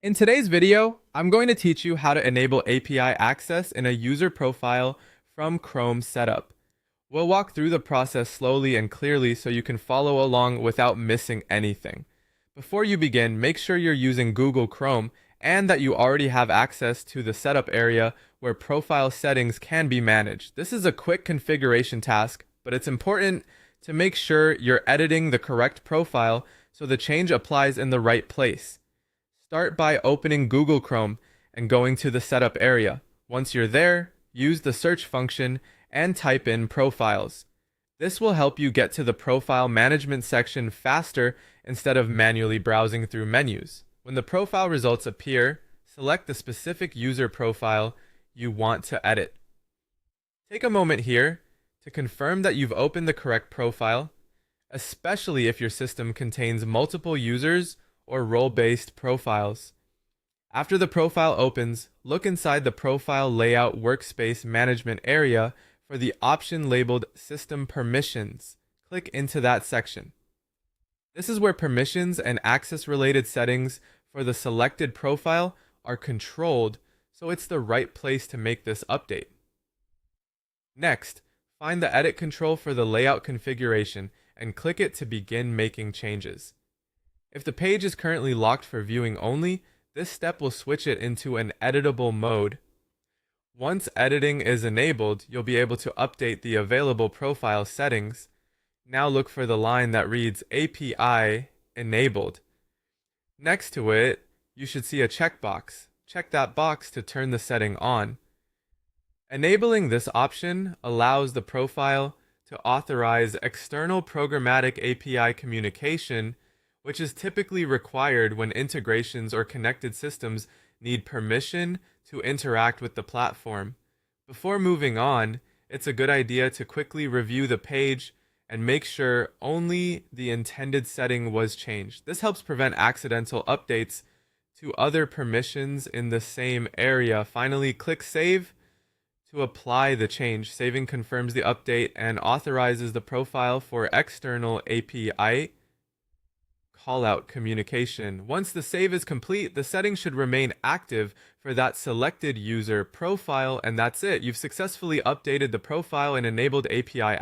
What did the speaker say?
In today's video, I'm going to teach you how to enable API access in a user profile from Chrome setup. We'll walk through the process slowly and clearly so you can follow along without missing anything. Before you begin, make sure you're using Google Chrome and that you already have access to the setup area where profile settings can be managed. This is a quick configuration task, but it's important to make sure you're editing the correct profile so the change applies in the right place. Start by opening Google Chrome and going to the setup area. Once you're there, use the search function and type in profiles. This will help you get to the profile management section faster instead of manually browsing through menus. When the profile results appear, select the specific user profile you want to edit. Take a moment here to confirm that you've opened the correct profile, especially if your system contains multiple users or role-based profiles. After the profile opens, look inside the Profile Layout Workspace Management area for the option labeled System Permissions. Click into that section. This is where permissions and access-related settings for the selected profile are controlled, so it's the right place to make this update. Next, find the Edit control for the layout configuration and click it to begin making changes. If the page is currently locked for viewing only, this step will switch it into an editable mode. Once editing is enabled, you'll be able to update the available profile settings. Now look for the line that reads API Enabled. Next to it, you should see a checkbox. Check that box to turn the setting on. Enabling this option allows the profile to authorize external programmatic API communication, which is typically required when integrations or connected systems need permission to interact with the platform. Before moving on, it's a good idea to quickly review the page and make sure only the intended setting was changed. This helps prevent accidental updates to other permissions in the same area. Finally, click Save to apply the change. Saving confirms the update and authorizes the profile for external API callout communication. Once the save is complete, the setting should remain active for that selected user profile, and that's it. You've successfully updated the profile and enabled API